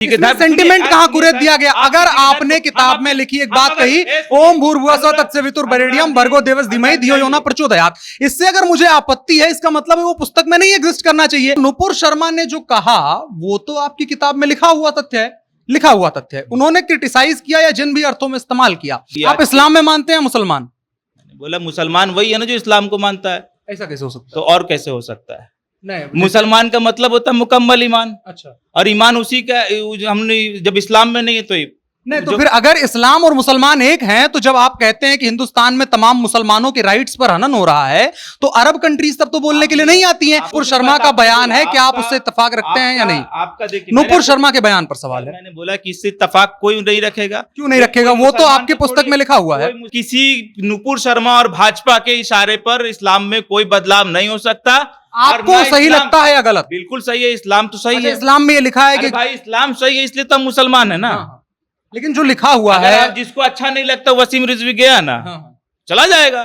Sentiment कहाँ कुरेद दिया गया? अगर आपने किताब में लिखी एक बात कही, ओम भूर्भुवः स्वः तत्सवितुर्वरेण्यम भर्गो देवस्य धीमहि धियो यो न प्रचोदयात्, इससे अगर मुझे आपत्ति है, इसका मतलब है वो पुस्तक में नहीं एग्जिस्ट करना चाहिए। नुपुर शर्मा ने जो कहा वो तो आपकी किताब में लिखा हुआ तथ्य है। उन्होंने क्रिटिसाइज किया या जिन भी अर्थों में इस्तेमाल किया। आप इस्लाम में मानते हैं मुसलमान? बोला मुसलमान वही है ना जो इस्लाम को मानता है। ऐसा कैसे हो सकता है? तो और कैसे हो सकता है? नहीं, मुसलमान का मतलब होता है मुकम्मल ईमान। अच्छा, और ईमान उसी का हमने जब इस्लाम में नहीं है तो नहीं तो फिर अगर इस्लाम और मुसलमान एक हैं, तो जब आप कहते हैं कि हिंदुस्तान में तमाम मुसलमानों के राइट्स पर हनन हो रहा है, तो अरब कंट्रीज तब तो बोलने के लिए नहीं आती हैं। नुपुर शर्मा का बयान है, क्या आप उससे इत्तेफाक रखते हैं या नहीं? आपका देखिए, नुपुर शर्मा के बयान पर सवाल है। मैंने बोला कि इससे इत्तेफाक कोई नहीं रखेगा। क्यों नहीं रखेगा? वो तो आपकी पुस्तक में लिखा हुआ है। किसी नुपुर शर्मा और भाजपा के इशारे पर इस्लाम में कोई बदलाव नहीं हो सकता। आपको सही लगता है या गलत? बिल्कुल सही है, इस्लाम तो सही है। इस्लाम में ये लिखा है कि भाई इस्लाम सही है इसलिए तो हम मुसलमान है ना। लेकिन जो लिखा हुआ है, जिसको अच्छा नहीं लगता वसीम रिजवी गया ना, चला जाएगा।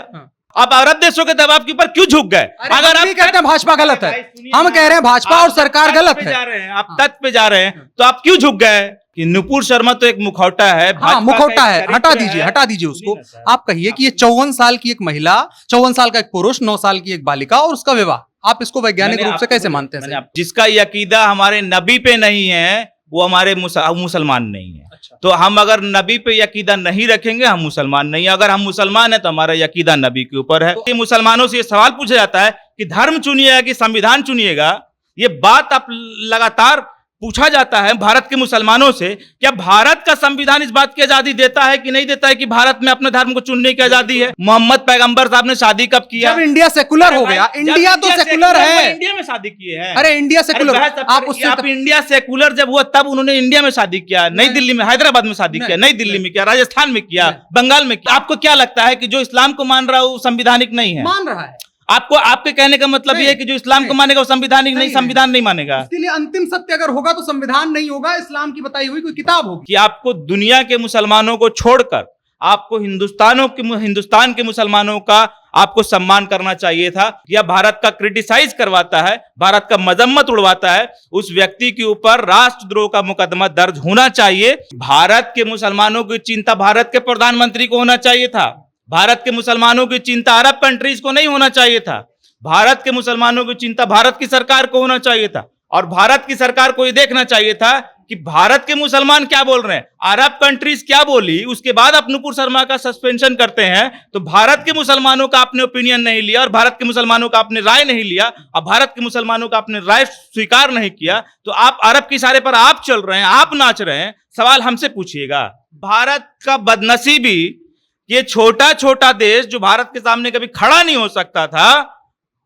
आप अरब देशों के दबाव के ऊपर क्यों झुक गए? अगर आप कहते हैं भाजपा गलत है, हम कह रहे हैं भाजपा और सरकार गलत है, आप तथ्य पे जा रहे हैं, तो आप क्यों झुक गए? कि नुपुर शर्मा तो एक मुखौटा है। मुखौटा है, हटा दीजिए उसको। आप कहिए कि ये 54 साल की एक महिला, 54 साल का एक पुरुष, 9 साल की एक बालिका और उसका विवाह, आप इसको वैज्ञानिक रूप से कैसे मानते हैं? जिसका यकीदा हमारे नबी पे नहीं है वो हमारे मुसलमान नहीं है। अच्छा। तो हम अगर नबी पे यकीदा नहीं रखेंगे हम मुसलमान नहीं है। अगर हम मुसलमान है तो हमारा यकीदा नबी के ऊपर है। तो मुसलमानों से ये सवाल पूछा जाता है कि धर्म चुनिएगा कि संविधान चुनिएगा। ये बात आप लगातार पूछा जाता है भारत के मुसलमानों से, क्या भारत का संविधान इस बात की आजादी देता है कि नहीं देता है कि भारत में अपने धर्म को चुनने की आजादी है? मोहम्मद पैगंबर साहब ने शादी कब किया? जब इंडिया सेकुलर हो गया। इंडिया तो सेकुलर है। इंडिया में शादी किए हैं। अरे इंडिया सेकुलर, आप इंडिया सेकुलर जब हुआ तब उन्होंने इंडिया में शादी किया, नई दिल्ली में, हैदराबाद में शादी किया, नई दिल्ली में किया, राजस्थान में किया, बंगाल में किया। आपको क्या लगता है कि जो इस्लाम को मान रहा है वो संविधानिक नहीं है? मान रहा है। आपको आपके कहने का मतलब ये है कि जो इस्लाम को मानेगा वो संविधानिक नहीं, संविधान नहीं मानेगा। इसके लिए अंतिम सत्य अगर होगा तो संविधान नहीं होगा, इस्लाम की बताई हुई कोई किताब होगी। कि आपको दुनिया के मुसलमानों को छोड़कर आपको हिंदुस्तान के मुसलमानों का आपको सम्मान करना चाहिए था। या भारत का क्रिटिसाइज करवाता है, भारत का मजम्मत उड़वाता है, उस व्यक्ति के ऊपर राष्ट्रद्रोह का मुकदमा दर्ज होना चाहिए। भारत के मुसलमानों की चिंता भारत के प्रधानमंत्री को होना चाहिए था। भारत के मुसलमानों की चिंता अरब कंट्रीज को नहीं होना चाहिए था। भारत के मुसलमानों की चिंता भारत की सरकार को होना चाहिए था। और भारत की सरकार को यह देखना चाहिए था कि भारत के मुसलमान क्या बोल रहे हैं, अरब कंट्रीज क्या बोली, उसके बाद आप नुपुर शर्मा का सस्पेंशन करते हैं। तो भारत के मुसलमानों का आपने ओपिनियन नहीं लिया और भारत के मुसलमानों का आपने राय नहीं लिया और भारत के मुसलमानों का आपने राय स्वीकार नहीं किया, तो आप अरब के इशारे पर आप चल रहे हैं, आप नाच रहे हैं। सवाल हमसे पूछिएगा। भारत का बदनसीबी, ये छोटा छोटा देश जो भारत के सामने कभी खड़ा नहीं हो सकता था,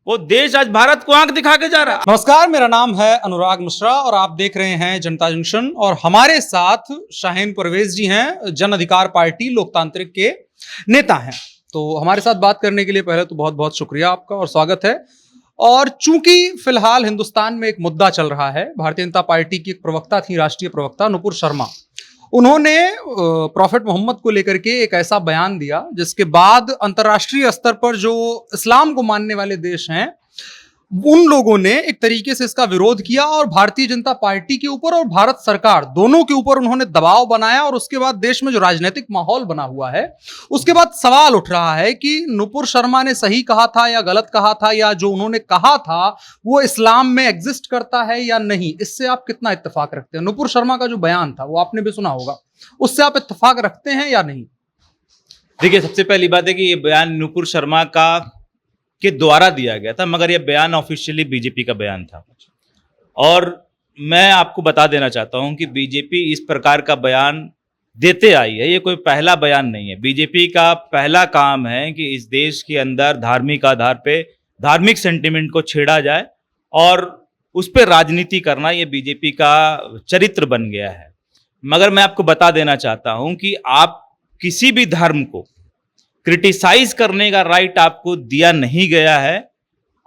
वो देश आज भारत को आंख दिखा के जा रहा है। नमस्कार, मेरा नाम है अनुराग मिश्रा और आप देख रहे हैं जनता जंक्शन। और हमारे साथ शाहीन परवेज जी हैं, जन अधिकार पार्टी लोकतांत्रिक के नेता हैं। तो हमारे साथ बात करने के लिए पहले तो बहुत बहुत शुक्रिया आपका और स्वागत है। और चूंकि फिलहाल हिंदुस्तान में एक मुद्दा चल रहा है, भारतीय जनता पार्टी की एक प्रवक्ता थी, राष्ट्रीय प्रवक्ता नुपुर शर्मा, उन्होंने प्रॉफेट मोहम्मद को लेकर के एक ऐसा बयान दिया जिसके बाद अंतर्राष्ट्रीय स्तर पर जो इस्लाम को मानने वाले देश हैं उन लोगों ने एक तरीके से इसका विरोध किया और भारतीय जनता पार्टी के ऊपर और भारत सरकार दोनों के ऊपर उन्होंने दबाव बनाया। और उसके बाद देश में जो राजनीतिक माहौल बना हुआ है, उसके बाद सवाल उठ रहा है कि नुपुर शर्मा ने सही कहा था या गलत कहा था, या जो उन्होंने कहा था वो इस्लाम में एग्जिस्ट करता है या नहीं। इससे आप कितना इत्तेफाक रखते हैं? नुपुर शर्मा का जो बयान था वो आपने भी सुना होगा, उससे आप इत्तेफाक रखते हैं या नहीं? देखिए, सबसे पहली बात है कि ये बयान नुपुर शर्मा के द्वारा दिया गया था, मगर यह बयान ऑफिशियली बीजेपी का बयान था। और मैं आपको बता देना चाहता हूं कि बीजेपी इस प्रकार का बयान देते आई है, ये कोई पहला बयान नहीं है। बीजेपी का पहला काम है कि इस देश के अंदर धार्मिक आधार पे धार्मिक सेंटिमेंट को छेड़ा जाए और उस पर राजनीति करना, ये बीजेपी का चरित्र बन गया है। मगर मैं आपको बता देना चाहता हूं कि आप किसी भी धर्म को क्रिटिसाइज करने का राइट आपको दिया नहीं गया है।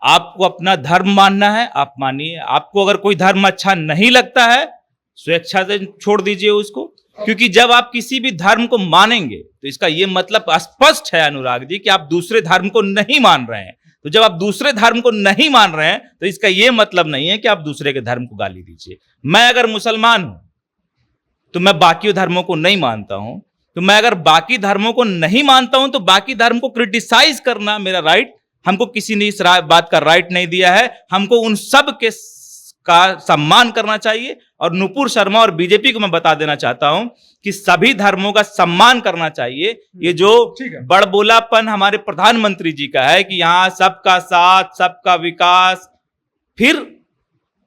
आपको अपना धर्म मानना है, आप मानिए। आपको अगर कोई धर्म अच्छा नहीं लगता है, स्वेच्छा से छोड़ दीजिए उसको। क्योंकि जब आप किसी भी धर्म को मानेंगे तो इसका यह मतलब स्पष्ट है अनुराग जी कि आप दूसरे धर्म को नहीं मान रहे हैं। तो जब आप दूसरे धर्म को नहीं मान रहे हैं तो इसका यह मतलब नहीं है कि आप दूसरे के धर्म को गाली दीजिए। मैं अगर मुसलमान हूं तो मैं बाकी धर्मों को नहीं मानता हूं। तो मैं अगर बाकी धर्मों को नहीं मानता हूं तो बाकी धर्म को क्रिटिसाइज करना मेरा राइट, हमको किसी ने इस बात का राइट नहीं दिया है। हमको उन सब के का सम्मान करना चाहिए। और नुपुर शर्मा और बीजेपी को मैं बता देना चाहता हूं कि सभी धर्मों का सम्मान करना चाहिए। ये जो बड़बोलापन हमारे प्रधानमंत्री जी का है कि यहां सबका साथ सबका विकास, फिर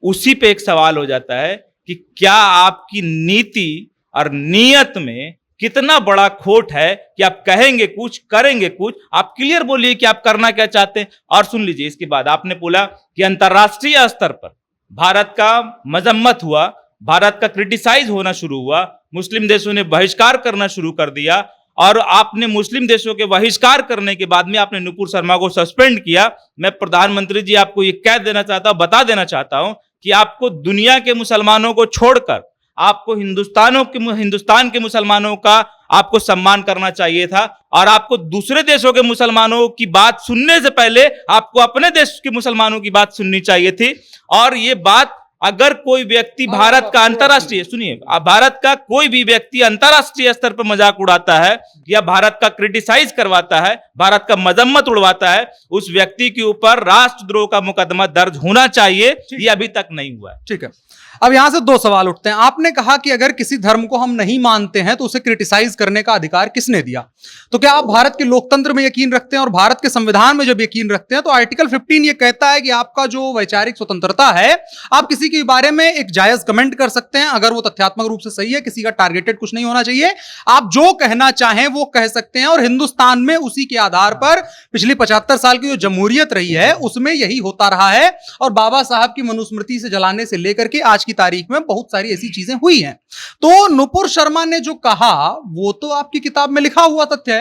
उसी पे एक सवाल हो जाता है कि क्या आपकी नीति और नीयत में कितना बड़ा खोट है कि आप कहेंगे कुछ करेंगे कुछ। आप क्लियर बोलिए कि आप करना क्या चाहते हैं। और सुन लीजिए, इसके बाद आपने बोला कि अंतरराष्ट्रीय स्तर पर भारत का मजम्मत हुआ, भारत का क्रिटिसाइज होना शुरू हुआ, मुस्लिम देशों ने बहिष्कार करना शुरू कर दिया। और आपने मुस्लिम देशों के बहिष्कार करने के बाद में आपने नुपुर शर्मा को सस्पेंड किया। मैं प्रधानमंत्री जी आपको ये कह देना चाहता हूं, बता देना चाहता हूं कि आपको दुनिया के मुसलमानों को छोड़कर आपको हिंदुस्तान के मुसलमानों का आपको सम्मान करना चाहिए था। और आपको दूसरे देशों के मुसलमानों की बात सुनने से पहले आपको अपने देश के मुसलमानों की बात सुननी चाहिए थी। और ये बात अगर कोई व्यक्ति भारत का अंतरराष्ट्रीय, सुनिए, भारत का कोई भी व्यक्ति अंतरराष्ट्रीय स्तर पर मजाक उड़ाता है या भारत का क्रिटिसाइज करवाता है, भारत का मजम्मत उड़वाता है, उस व्यक्ति के ऊपर राष्ट्रद्रोह का मुकदमा दर्ज होना चाहिए। ये अभी तक नहीं हुआ है। ठीक है, अब यहां से दो सवाल उठते हैं। आपने कहा कि अगर किसी धर्म को हम नहीं मानते हैं तो उसे क्रिटिसाइज करने का अधिकार किसने दिया? तो क्या आप भारत के लोकतंत्र में यकीन रखते हैं और भारत के संविधान में जब यकीन रखते हैं तो आर्टिकल 15 ये कहता है कि आपका जो वैचारिक स्वतंत्रता है, आप किसी के बारे में एक जायज कमेंट कर सकते हैं अगर वो तथ्यात्मक रूप से सही है, किसी का टारगेटेड कुछ नहीं होना चाहिए, आप जो कहना चाहें वो कह सकते हैं। और हिंदुस्तान में उसी के आधार पर पिछली 75 साल की जो जमहूरियत रही है उसमें यही होता रहा है। और बाबा साहब की मनुस्मृति से जलाने से लेकर के आज की तारीख में बहुत सारी ऐसी चीजें हुई हैं। तो नुपुर शर्मा ने जो कहा वो तो आपकी किताब में लिखा हुआ तथ्य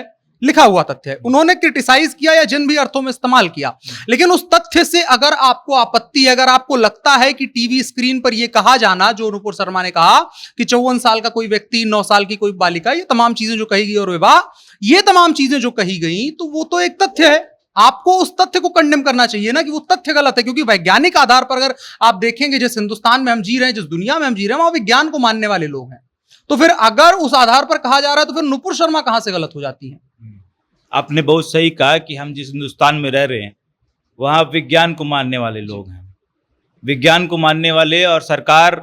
है, उन्होंने क्रिटिसाइज किया या जिन भी अर्थों में इस्तेमाल किया, लेकिन उस तथ्य से अगर आपको आपत्ति है, अगर आपको लगता है कि टीवी स्क्रीन पर यह कहा जाना जो नुपुर शर्मा ने कहा कि 54 साल का कोई व्यक्ति, 9 साल की कोई बालिका, ये तमाम चीजें जो कही गई और विवाह, ये तमाम चीजें जो कही गई, तो वो तो एक तथ्य है। आपको उस तथ्य को कंडेम करना चाहिए ना कि वो तथ्य गलत है। क्योंकि वैज्ञानिक आधार पर अगर आप देखेंगे, जिस हिंदुस्तान में हम जी रहे हैं, जिस दुनिया में हम जी रहे हैं, वहां विज्ञान को मानने वाले लोग हैं। तो फिर अगर उस आधार पर कहा जा रहा है तो फिर नुपुर शर्मा कहां से गलत हो जाती है? आपने बहुत सही कहा कि हम जिस हिंदुस्तान में रह रहे हैं वहां विज्ञान को मानने वाले लोग हैं। विज्ञान को मानने वाले, और सरकार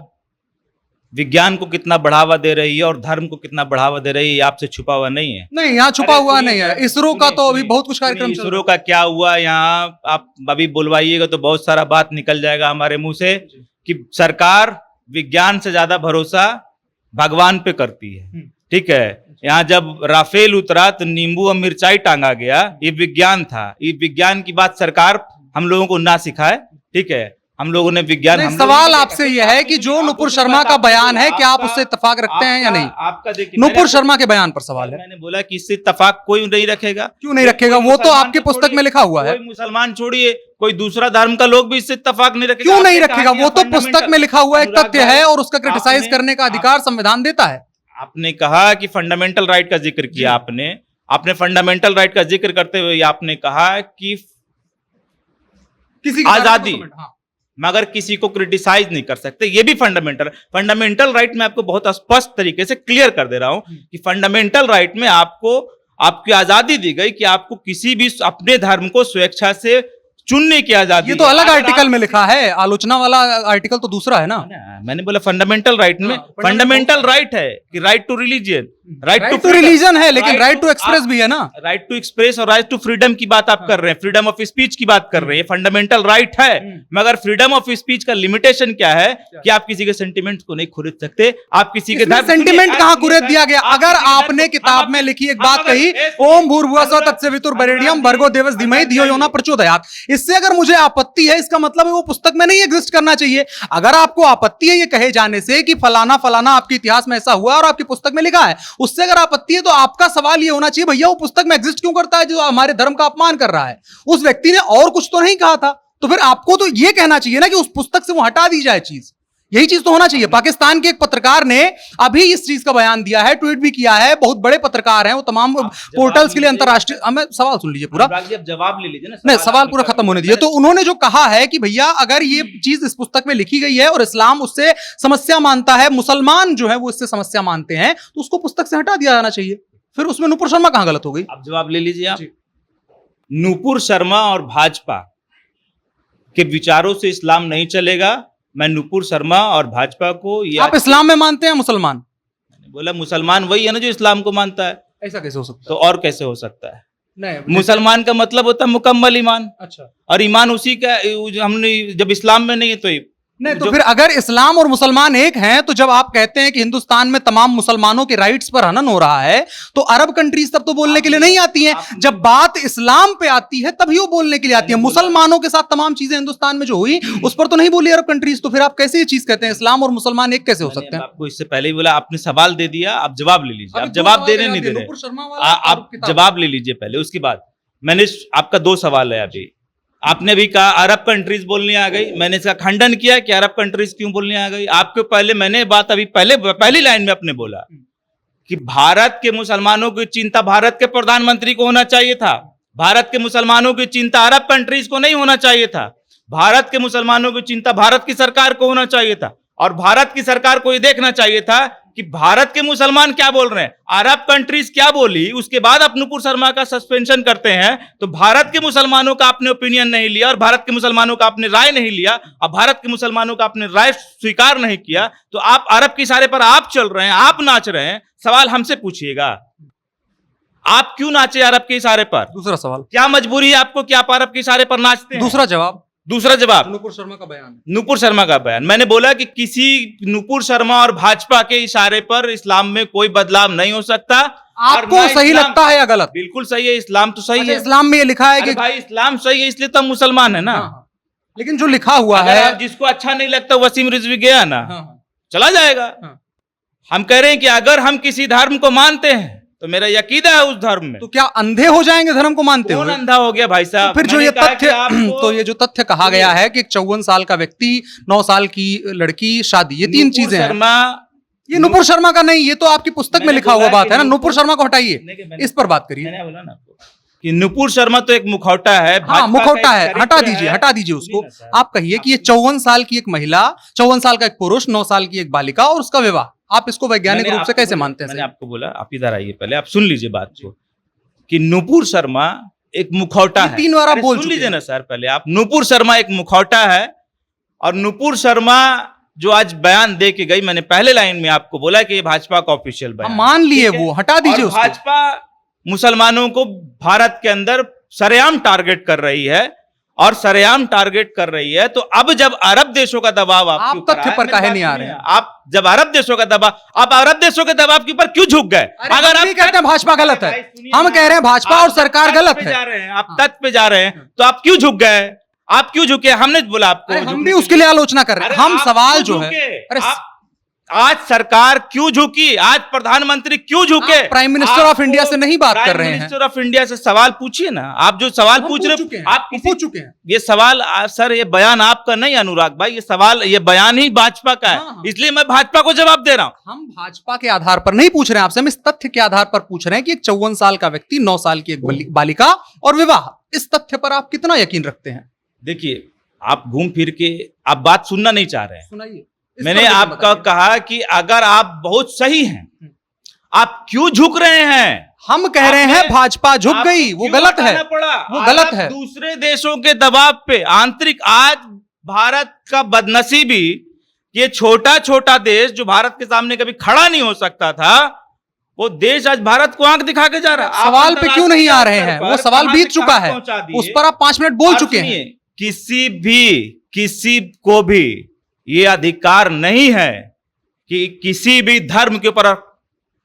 विज्ञान को कितना बढ़ावा दे रही है और धर्म को कितना बढ़ावा दे रही है, आपसे छुपा हुआ नहीं है। नहीं, यहाँ छुपा हुआ नहीं है। इसरो का तो अभी बहुत कुछ कार्यक्रम, इसरो का क्या हुआ यहाँ आप अभी बुलवाइएगा तो बहुत सारा बात निकल जाएगा हमारे मुंह से कि सरकार विज्ञान से ज्यादा भरोसा भगवान पे करती है। ठीक है, यहाँ जब राफेल उतरा तो नींबू और मिर्चाई टांगा गया, ये विज्ञान था। ये विज्ञान की बात सरकार हम लोगों को ना सिखाए। ठीक है, हम लोगों ने विज्ञान, सवाल आपसे यह है कि जो नुपुर शर्मा का बयान है, क्या आप उससे इत्तेफाक रखते हैं या नहीं? आपका देखिए, नुपुर शर्मा के बयान पर सवाल है। मैंने बोला कि इससे इत्तेफाक कोई नहीं रखेगा। क्यों नहीं रखेगा? वो तो आपके पुस्तक में लिखा हुआ है। कोई मुसलमान छोड़िए, कोई दूसरा धर्म का लोग भी इससे इत्तेफाक नहीं रखेगा। क्यों नहीं रखेगा? वो तो पुस्तक में लिखा हुआ एक तथ्य है और उसका क्रिटिसाइज करने का अधिकार संविधान देता है। आपने कहा कि फंडामेंटल राइट का जिक्र किया, आपने फंडामेंटल राइट का जिक्र करते हुए आपने कहा कि किसी आजादी, मगर किसी को क्रिटिसाइज नहीं कर सकते। ये भी फंडामेंटल राइट में आपको बहुत स्पष्ट तरीके से क्लियर कर दे रहा हूं कि फंडामेंटल राइट में आपको आपकी आजादी दी गई कि आपको किसी भी अपने धर्म को स्वेच्छा से चुनने की आजादी। ये तो अलग आर्टिकल में लिखा है, आलोचना वाला आर्टिकल तो दूसरा है ना। मैंने बोला फंडामेंटल राइट में, फंडामेंटल राइट है कि right to religion, right to religion है, लेकिन राइट टू एक्सप्रेस भी है ना। राइट टू एक्सप्रेस और राइट टू फ्रीडम की बात आप कर रहे हैं, फ्रीडम ऑफ स्पीच की बात कर रहे हैं, फंडामेंटल राइट है। मगर फ्रीडम ऑफ स्पीच का लिमिटेशन क्या है कि आप किसी के सेंटिमेंट को नहीं खरीद सकते, आप किसी के धर्म सेंटिमेंट कहां खरीद दिया गया? अगर आपने किताब में लिखी एक बात कही, ओम भूर्भुवः स्वः तत्सवितुर्वरेण्यम भर्गो देवस्य धीमहि धियो यो न प्रचोदयात्, इससे अगर मुझे आपत्ति है, इसका मतलब है वो पुस्तक में नहीं एग्जिस्ट करना चाहिए। अगर आपको आपत्ति है ये कहे जाने से कि फलाना फलाना आपके इतिहास में ऐसा हुआ और आपकी पुस्तक में लिखा है, उससे अगर आपत्ति है तो आपका सवाल ये होना चाहिए, भैया वो पुस्तक में एग्जिस्ट क्यों करता है जो हमारे धर्म का अपमान कर रहा है? उस व्यक्ति ने और कुछ तो नहीं कहा था, तो फिर आपको तो ये कहना चाहिए ना कि उस पुस्तक से वो हटा दी जाए चीज। यही चीज तो होना चाहिए। पाकिस्तान के एक पत्रकार ने अभी इस चीज का बयान दिया है, ट्वीट भी किया है, बहुत बड़े पत्रकार हैं वो, तमाम पोर्टल्स के लिए अंतरराष्ट्रीय। हमें सवाल सुन लीजिए पूरा, जवाब ले लीजिए ना, नहीं सवाल पूरा खत्म होने दीजिए। तो उन्होंने जो कहा है कि भैया अगर ये चीज इस पुस्तक में लिखी गई है और इस्लाम उससे समस्या मानता है, मुसलमान जो है वो इससे समस्या मानते हैं, तो उसको पुस्तक से हटा दिया जाना चाहिए। फिर उसमें नूपुर शर्मा कहां गलत हो गई? अब जवाब ले लीजिए आप। नूपुर शर्मा और भाजपा के विचारों से इस्लाम नहीं चलेगा। मैं नूपुर शर्मा और भाजपा को, आप इस्लाम में मानते हैं मुसलमान? मैंने बोला मुसलमान वही है ना जो इस्लाम को मानता है। ऐसा कैसे हो सकता है? तो और कैसे हो सकता है? नहीं, मुसलमान का मतलब होता है मुकम्मल ईमान। अच्छा, और ईमान उसी का, हमने जब इस्लाम में नहीं है तो नहीं तो फिर अगर इस्लाम और मुसलमान एक हैं, तो जब आप कहते हैं कि हिंदुस्तान में तमाम मुसलमानों के राइट्स पर हनन हो रहा है, तो अरब कंट्रीज तब तो बोलने के लिए नहीं आती हैं। जब बात इस्लाम पे आती है तभी वो बोलने के लिए आती है। मुसलमानों के साथ तमाम चीजें हिंदुस्तान में जो हुई उस पर तो नहीं बोली अरब कंट्रीज। तो फिर आप कैसे ये चीज कहते हैं इस्लाम और मुसलमान एक कैसे हो सकते हैं? आपको इससे पहले ही बोला, आपने सवाल दे दिया, आप जवाब ले लीजिए। आप जवाब देने नहीं दे रहे, आप जवाब ले लीजिए पहले, उसके बाद मैंने आपका 2 सवाल है। अभी आपने भी कहा अरब कंट्रीज बोलने आ गई, मैंने इसका खंडन किया कि अरब कंट्रीज क्यों बोलने आ गई। आपके पहले मैंने बात अभी पहली लाइन में अपने बोला कि भारत के मुसलमानों की चिंता भारत के प्रधानमंत्री को होना चाहिए था, भारत के मुसलमानों की चिंता अरब कंट्रीज को नहीं होना चाहिए था, भारत के मुसलमानों की चिंता भारत की सरकार को होना चाहिए था, और भारत की सरकार को यह देखना चाहिए था कि भारत के मुसलमान क्या बोल रहे हैं, अरब कंट्रीज क्या बोली, उसके बाद आप नूपुर शर्मा का सस्पेंशन करते हैं। तो भारत के मुसलमानों का आपने ओपिनियन नहीं लिया और भारत के मुसलमानों का आपने राय नहीं लिया और भारत के मुसलमानों का आपने राय स्वीकार नहीं किया, तो आप अरब के इशारे पर आप चल रहे हैं, आप नाच रहे हैं। सवाल हमसे पूछिएगा, आप क्यों नाचे अरब के इशारे पर? दूसरा सवाल, क्या मजबूरी है आपको कि आप अरब के इशारे पर नाचते हैं? दूसरा जवाब नूपुर शर्मा का बयान। नूपुर शर्मा का बयान, मैंने बोला कि किसी नूपुर शर्मा और भाजपा के इशारे पर इस्लाम में कोई बदलाव नहीं हो सकता। आपको सही लगता है या गलत? बिल्कुल सही है, इस्लाम तो सही है। इस्लाम में ये लिखा है कि भाई इस्लाम सही है इसलिए तो हम मुसलमान है ना। लेकिन जो लिखा हुआ है, जिसको अच्छा नहीं लगता वसीम रिजवी गया ना, चला जाएगा। हम कह रहे हैं कि अगर हम किसी धर्म को मानते हैं तो मेरा यकीदा है उस धर्म में, तो क्या अंधे हो जाएंगे धर्म को मानते हुए? कौन अंधा हो गया भाई साहब? तो फिर जो ये तथ्य, तो ये जो तथ्य कहा गया है कि 54 साल का व्यक्ति, 9 साल की लड़की, शादी, ये 3 चीजें हैं। ये नूपुर शर्मा का नहीं, ये तो आपकी पुस्तक में लिखा हुआ बात है ना। नूपुर शर्मा को हटाइए, इस पर बात करिए। मैंने बोला ना आपको कि नूपुर शर्मा तो एक मुखौटा है। हाँ, मुखौटा है, हटा दीजिए उसको। आप कहिए कि ये 54 साल की एक महिला, 54 साल का एक पुरुष, 9 साल की एक बालिका और उसका विवाह, आप इसको वैज्ञानिक रूप से कैसे मानते हैं? मैंने आपको बोला, आप इधर आइए पहले, आप सुन लीजिए बात को, कि नूपुर शर्मा एक मुखौटा है। 3 बार आप बोल सुन लीजिए ना सर पहले आप। नूपुर शर्मा एक मुखौटा है और नूपुर शर्मा जो आज बयान दे के गई, मैंने पहले लाइन में आपको बोला कि ये भाजपा का ऑफिशियल बयान, मान लिए वो, हटा दीजिए उसको। भाजपा मुसलमानों को भारत के अंदर सरेआम टारगेट कर रही है और सरेआम टारगेट कर रही है। तो अब जब अरब देशों का दबाव आपके ऊपर, तथ्य पर काहे नहीं आ रहे हैं? आप जब अरब देशों का दबाव, आप अरब देशों के दबाव के ऊपर क्यों झुक गए? अगर आप कहते हैं भाजपा गलत है, हम कह रहे हैं भाजपा और सरकार गलत है, आप तथ्य पे जा रहे हैं, तो आप क्यों झुक गए? आप क्यों झुके? हमने बोला आपको, हम भी उसके लिए आलोचना कर रहे हैं। हम सवाल जो है, अरे आज सरकार क्यों झुकी, आज प्रधानमंत्री क्यों झुके? प्राइम मिनिस्टर ऑफ इंडिया से नहीं बात कर रहे हैं, मिनिस्टर ऑफ इंडिया से सवाल पूछिए ना। आप जो सवाल पूछ रहे हैं, आप पूछ चुके हैं ये सवाल। सर ये बयान आपका नहीं अनुराग भाई, ये सवाल, ये बयान ही भाजपा का है, इसलिए मैं भाजपा को जवाब दे रहा हूं। हम भाजपा के आधार पर नहीं पूछ रहे हैं आपसे, हम इस तथ्य के आधार पर पूछ रहे हैं कि एक 54 साल का व्यक्ति, 9 साल की एक बालिका और विवाह, इस तथ्य पर आप कितना यकीन रखते हैं? देखिए, आप घूम फिर के आप बात सुनना नहीं चाह रहे हैं। सुनाइए। मैंने आपका कहा कि अगर आप बहुत सही हैं, आप क्यों झुक रहे हैं? हम कह रहे हैं भाजपा झुक गई, वो गलत है, वो गलत है। दूसरे देशों के दबाव पे आंतरिक, आज भारत का बदनसीबी, ये छोटा छोटा देश जो भारत के सामने कभी खड़ा नहीं हो सकता था, वो देश आज भारत को आंख दिखा के जा रहा है। सवाल पे क्यों नहीं आ रहे हैं? वो सवाल बीत चुका है, उस पर आप 5 मिनट बोल चुके हैं। किसी को भी ये अधिकार नहीं है कि किसी भी धर्म के ऊपर,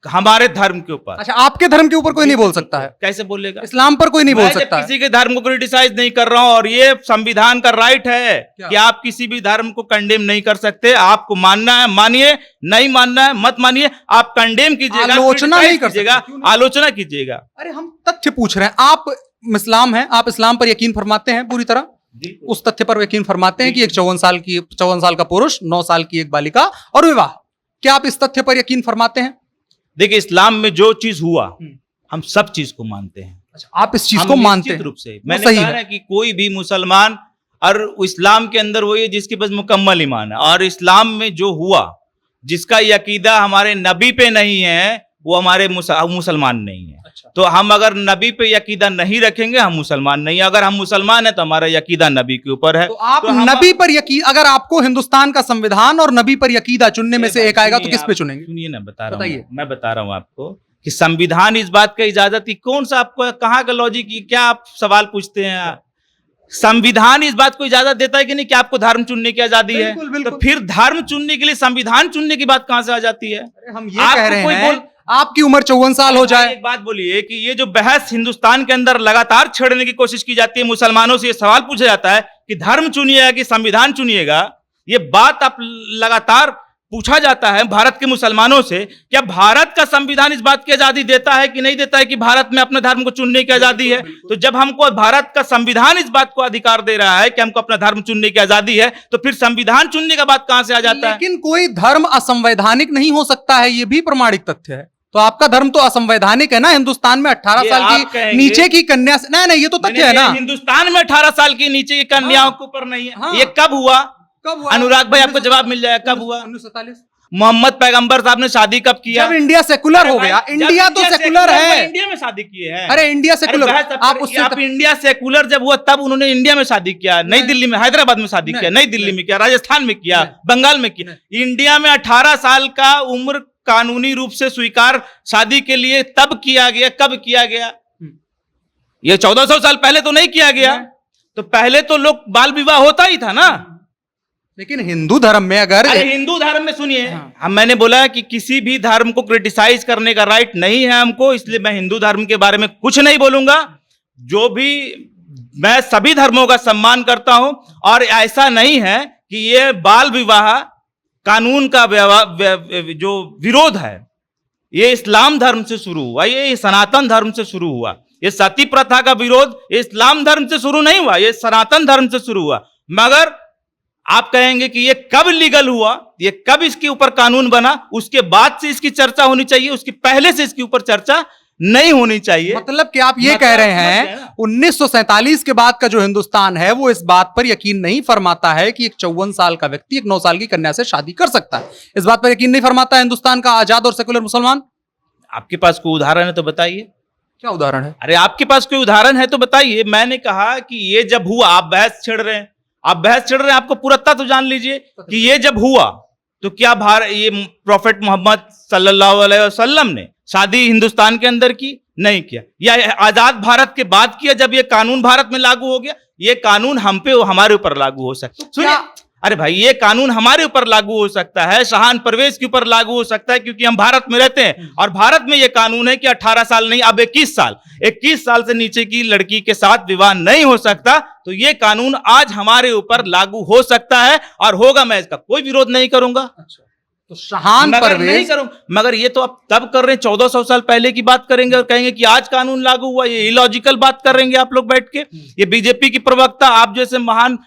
हमारे धर्म के ऊपर, अच्छा आपके धर्म के ऊपर कोई नहीं बोल सकता है? कैसे बोलेगा? इस्लाम पर कोई नहीं बोल सकता है? किसी के धर्म को क्रिटिसाइज नहीं कर रहा हूं, और ये संविधान का राइट है कि आप किसी भी धर्म को कंडेम नहीं कर सकते। आपको मानना है मानिए, नहीं मानना है मत मानिए, आप कंडेम कीजिएगा, आलोचना नहीं कर कीजिएगा, आलोचना कीजिएगा। अरे हम तथ्य पूछ रहे हैं। आप इस्लाम हैं, आप इस्लाम पर यकीन फरमाते हैं पूरी तरह? उस तथ्य पर यकीन फरमाते हैं कि एक 54 साल का पुरुष, 9 साल की एक बालिका और विवाह, क्या आप इस तथ्य पर यकीन फरमाते हैं? देखिए, इस्लाम में जो चीज हुआ हम सब चीज को मानते हैं। अच्छा, आप इस चीज को मानते हैं? रूप से मैंने कहा ना कि कोई भी मुसलमान, और इस्लाम के अंदर वही है जिसके पास मुकम्मल ईमान है, और इस्लाम में जो हुआ, जिसका ये अकीदा हमारे नबी पे नहीं है, वो हमारे मुसलमान नहीं है। अच्छा। तो हम अगर नबी पे यकीदा नहीं रखेंगे, हम मुसलमान नहीं। अगर हम मुसलमान हैं तो हमारा यकीदा नबी के ऊपर है। तो आप नबी पर यकीन, अगर आपको हिंदुस्तान का संविधान और नबी पर यकीदा चुनने में से एक आएगा तो किस पे चुनेंगे? सुनिए ना, मैं बता रहा हूँ आपको कि संविधान इस बात का इजाजत की, कौन सा आपको कहाँ का लॉजिक, क्या आप सवाल पूछते हैं? संविधान इस बात को इजाजत देता है कि नहीं कि आपको धर्म चुनने की आजादी है? तो फिर धर्म चुनने के लिए संविधान चुनने की बात कहां से आ जाती है? हम ये कह रहे हैं आपकी उम्र 54 साल हो जाए। एक बात बोलिए कि ये जो बहस हिंदुस्तान के अंदर लगातार छेड़ने की कोशिश की जाती है, मुसलमानों से ये सवाल पूछा जाता है कि धर्म चुनिएगा कि संविधान चुनिएगा, ये बात आप लगातार पूछा जाता है भारत के मुसलमानों से, क्या भारत का संविधान इस बात की आजादी देता है कि नहीं देता है कि भारत में अपने धर्म को चुनने की आजादी है? तो जब हमको भारत का संविधान इस बात को अधिकार दे रहा है कि हमको अपना धर्म चुनने की आजादी है, तो फिर संविधान चुनने का बात कहां से आ जाता है? लेकिन कोई धर्म असंवैधानिक नहीं हो सकता है, यह भी प्रमाणिक तथ्य है। तो आपका धर्म तो असंवैधानिक है ना? हिंदुस्तान में 18 साल की नीचे की कन्या से, नहीं ये तो तथ्य है ना। हिंदुस्तान में 18 साल की नीचे की कन्याओं के ऊपर नहीं है। हाँ। ये कब हुआ? अनुराग भाई, आपको जवाब मिल जाएगा, कब हुआ? 1947। मोहम्मद पैगंबर साहब ने शादी कब किया? जब इंडिया सेकुलर हो गया। इंडिया तो सेकुलर है। इंडिया में शादी किए हैं। अरे इंडिया सेकुलर, आप इंडिया सेकुलर जब हुआ तब उन्होंने इंडिया में शादी किया, नई दिल्ली में, हैदराबाद में शादी किया, नई दिल्ली में किया, राजस्थान में किया, बंगाल में किया। इंडिया में 18 साल का उम्र कानूनी रूप से स्वीकार शादी के लिए तब किया गया। कब किया गया? ये 1400 साल पहले तो नहीं किया गया। तो पहले तो लोग बाल विवाह होता ही था ना। लेकिन हिंदू धर्म में अगर हिंदू धर्म में सुनिए, हम मैंने बोला कि किसी भी धर्म को क्रिटिसाइज करने का राइट नहीं है हमको, इसलिए मैं हिंदू धर्म के बारे में कुछ नहीं बोलूंगा। जो भी, मैं सभी धर्मों का सम्मान करता हूं, और ऐसा नहीं है कि ये बाल विवाह कानून का जो विरोध है, ये इस्लाम धर्म से शुरू हुआ, ये सनातन धर्म से शुरू हुआ। ये सती प्रथा का विरोध इस्लाम धर्म से शुरू नहीं हुआ, ये सनातन धर्म से शुरू हुआ। मगर आप कहेंगे कि ये कब लीगल हुआ, ये कब इसके ऊपर कानून बना, उसके बाद से इसकी चर्चा होनी चाहिए, उसके पहले से इसके ऊपर चर्चा नहीं होनी चाहिए। मतलब कि आप ये कह रहे हैं 1947 के बाद का जो हिंदुस्तान है वो इस बात पर यकीन नहीं फरमाता है कि एक 54 साल का व्यक्ति एक 9 साल की कन्या से शादी कर सकता है। इस बात पर यकीन नहीं फरमाता है हिंदुस्तान का आजाद और सेकुलर मुसलमान। आपके पास कोई उदाहरण है तो बताइए। क्या उदाहरण है? अरे आपके पास कोई उदाहरण है तो बताइए। मैंने कहा कि ये जब हुआ, आप बहस छेड़ रहे हैं, आपको पूरा तथ्य जान लीजिए कि ये जब हुआ तो क्या ये प्रॉफेट मोहम्मद सल्लल्लाहु अलैहि वसल्लम ने शादी हिंदुस्तान के अंदर की? नहीं किया। या आजाद भारत के बाद किया, जब ये कानून भारत में लागू हो गया? ये कानून हम पे, हमारे ऊपर लागू हो सकता है। सुनिए, अरे भाई, ये कानून हमारे ऊपर लागू हो सकता है, शाहान परवेज के ऊपर लागू हो सकता है, क्योंकि हम भारत में रहते हैं। और भारत में ये कानून है कि 18 साल नहीं, अब 21 साल से नीचे की लड़की के साथ विवाह नहीं हो सकता। तो ये कानून आज हमारे ऊपर लागू हो सकता है और होगा। मैं इसका कोई विरोध नहीं करूंगा। अच्छा, तो शाहान परवेज नहीं करूं, मगर ये तो आप तब कर रहे हैं, 1400 साल पहले की बात करेंगे और कहेंगे कि आज कानून लागू हुआ। ये इलॉजिकल बात करेंगे आप लोग बैठ के। ये बीजेपी की प्रवक्ता, आप जैसे महान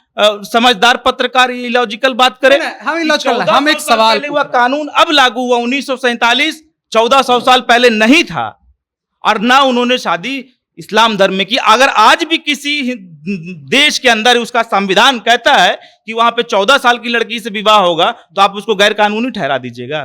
समझदार पत्रकार ये इलॉजिकल बात करें। हम इलॉजिकल, हम एक सवाल हुआ, कानून अब लागू हुआ 1947, 1400 साल पहले नहीं था। और ना उन्होंने शादी इस्लाम धर्म में की। अगर आज भी किसी देश के अंदर उसका संविधान कहता है कि वहां पे 14 साल की लड़की से विवाह होगा, तो आप उसको गैर कानूनी ठहरा दीजिएगा।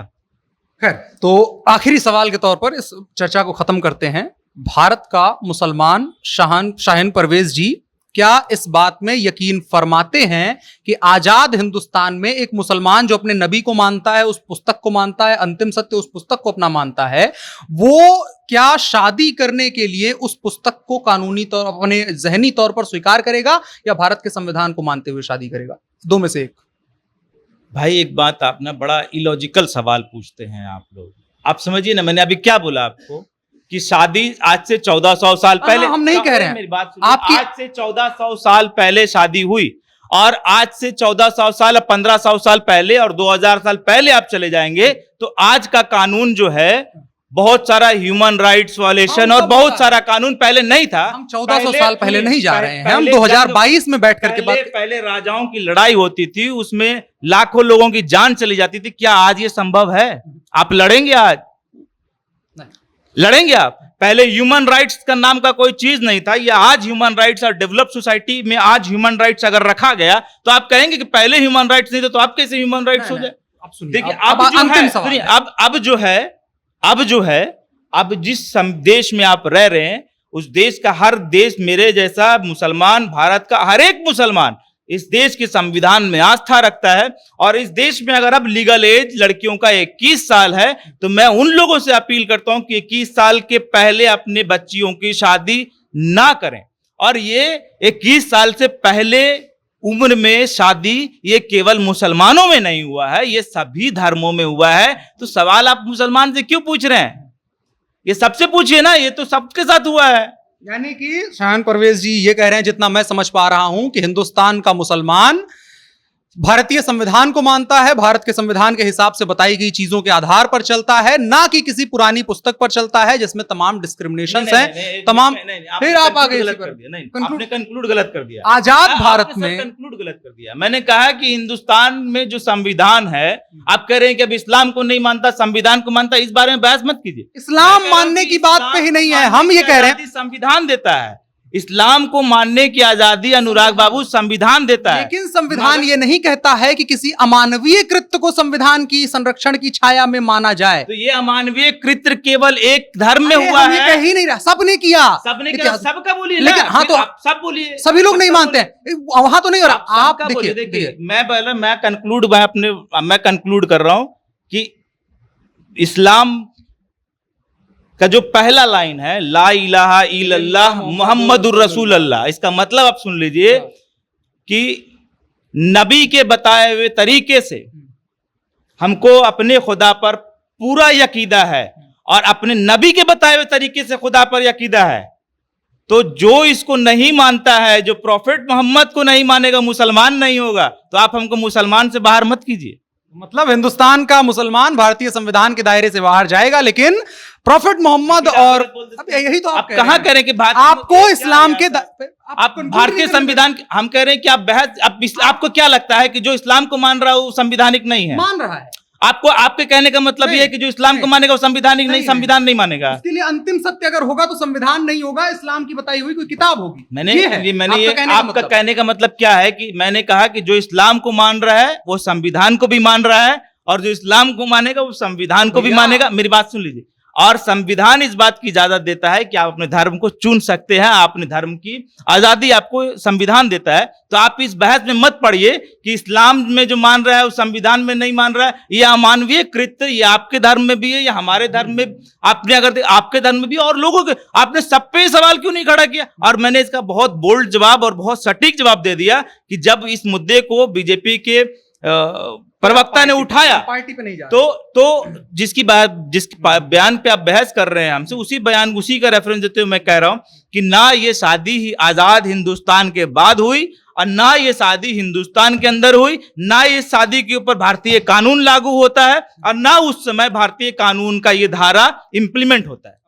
खैर, तो आखिरी सवाल के तौर पर इस चर्चा को खत्म करते हैं। भारत का मुसलमान शाहीन परवेज जी क्या इस बात में यकीन फरमाते हैं कि आजाद हिंदुस्तान में एक मुसलमान जो अपने नबी को मानता है, उस पुस्तक को मानता है, अंतिम सत्य उस पुस्तक को अपना मानता है, वो क्या शादी करने के लिए उस पुस्तक को कानूनी तौर, अपने जहनी तौर पर स्वीकार करेगा या भारत के संविधान को मानते हुए शादी करेगा? दो में से एक। भाई, एक बात आप ना बड़ा इलॉजिकल सवाल पूछते हैं आप लोग। आप समझिए ना, मैंने अभी क्या बोला आपको कि शादी आज से 1400 साल पहले, हम नहीं कह रहे हैं, मेरी बात सुनिए, आज से 1400 साल पहले शादी हुई, और आज से 1400 साल, 1500 साल पहले और 2000 साल पहले आप चले जाएंगे तो आज का कानून जो है बहुत सारा ह्यूमन राइट्स वायलेशन और बहुत सारा कानून पहले नहीं था। हम 1400 साल पहले नहीं जा रहे हैं, हम 2022 में बैठ करके बात। पहले राजाओं की लड़ाई होती थी, उसमें लाखों लोगों की जान चली जाती थी। क्या आज ये संभव है? आप लड़ेंगे आज? लड़ेंगे आप? पहले ह्यूमन राइट्स का नाम का कोई चीज नहीं था। ये आज ह्यूमन राइट्स और डेवलप सोसाइटी में आज ह्यूमन राइट्स अगर रखा गया तो आप कहेंगे कि पहले ह्यूमन राइट्स नहीं थे, तो आप कैसे ह्यूमन राइट्स हो जाए? देखिए अब जिस देश में आप रह रहे हैं, उस देश का हर देश, मेरे जैसा मुसलमान, भारत का हर एक मुसलमान इस देश के संविधान में आस्था रखता है। और इस देश में अगर अब लीगल एज लड़कियों का 21 साल है, तो मैं उन लोगों से अपील करता हूं कि 21 साल के पहले अपने बच्चियों की शादी ना करें। और ये 21 साल से पहले उम्र में शादी ये केवल मुसलमानों में नहीं हुआ है, ये सभी धर्मों में हुआ है। तो सवाल आप मुसलमान से क्यों पूछ रहे हैं? ये सबसे पूछिए ना, ये तो सबके साथ हुआ है। यानी कि शाहीन परवेज जी ये कह रहे हैं, जितना मैं समझ पा रहा हूं, कि हिंदुस्तान का मुसलमान भारतीय संविधान को मानता है, भारत के संविधान के हिसाब से बताई गई चीजों के आधार पर चलता है, ना कि किसी पुरानी पुस्तक पर चलता है जिसमें तमाम डिस्क्रिमिनेशंस हैं, तमाम। फिर आप आगे गलत कर दिया। नहीं, आपने कंक्लूड गलत कर दिया। आजाद भारत में कंक्लूड गलत कर दिया। मैंने कहा कि हिंदुस्तान में जो संविधान है, आप कह रहे हैं कि अब इस्लाम को नहीं मानता, संविधान को मानता है, इस बारे में बहस मत कीजिए। इस्लाम मानने की बात पे ही नहीं है, हम ये कह रहे हैं संविधान देता है, इस्लाम को मानने की आजादी अनुराग बाबू संविधान देता है। लेकिन संविधान ये नहीं कहता है कि किसी अमानवीय कृत्य को संविधान की संरक्षण की छाया में माना जाए। तो ये अमानवीय कृत्य केवल एक धर्म में हुआ है, कह ही नहीं रहा, सबने किया, सबका बोलिए। लेकिन हाँ, तो सब बोलिए, सभी लोग नहीं मानते हैं, वहां तो नहीं हो रहा। आप देखिए, मैं कंक्लूड कर रहा हूं कि इस्लाम का जो पहला लाइन है, ला इलाहा इल्लल्लाह मुहम्मदुर रसूलुल्लाह, इसका मतलब आप सुन लीजिए कि नबी के बताए हुए तरीके से हमको अपने खुदा पर पूरा यकीदा है और अपने नबी के बताए हुए तरीके से खुदा पर यकीदा है। तो जो इसको नहीं मानता है, जो प्रॉफिट मोहम्मद को नहीं मानेगा, मुसलमान नहीं होगा। तो आप हमको मुसलमान से बाहर मत कीजिए। मतलब हिंदुस्तान का मुसलमान भारतीय संविधान के दायरे से बाहर जाएगा, लेकिन प्रॉफिट मोहम्मद और अब यही तो आप कहां कह रहे हैं कि आपको इस्लाम के आप भारतीय संविधान, हम कह रहे हैं कि आप बहस, आपको क्या लगता है कि जो इस्लाम को मान रहा है वो संविधानिक नहीं है? मान रहा है। आपको, आपके कहने का मतलब ये है कि जो इस्लाम को मानेगा वो संविधानिक नहीं, संविधान नहीं मानेगा। इसके लिए अंतिम सत्य अगर होगा तो संविधान नहीं होगा, इस्लाम की बताई हुई कोई किताब होगी। आपका कहने का मतलब क्या है कि मैंने कहा कि जो इस्लाम को मान रहा है वो संविधान को भी मान रहा है, और जो इस्लाम को मानेगा वो संविधान को भी मानेगा। मेरी बात सुन लीजिए। और संविधान इस बात की इजाजत देता है कि आप अपने धर्म को चुन सकते हैं, अपने धर्म की आजादी आपको संविधान देता है। तो आप इस बहस में मत पड़िए कि इस्लाम में जो मान रहा है वो संविधान में नहीं मान रहा है। ये अमानवीय कृत्य ये आपके धर्म में भी है, या हमारे धर्म में, आपने अगर आपके धर्म में भी और लोगों के, आपने सब पे सवाल क्यों नहीं खड़ा किया? और मैंने इसका बहुत बोल्ड जवाब और बहुत सटीक जवाब दे दिया कि जब इस मुद्दे को बीजेपी के प्रवक्ता ने उठाया, पार्टी पे नहीं जा तो जिस बयान पे आप बहस कर रहे हैं हमसे, उसी का रेफरेंस देते हुए मैं कह रहा हूं कि ना ये शादी ही आजाद हिंदुस्तान के बाद हुई, और ना ये शादी हिंदुस्तान के अंदर हुई, ना ये शादी के ऊपर भारतीय कानून लागू होता है, और ना उस समय भारतीय कानून का ये धारा इंप्लीमेंट होता है।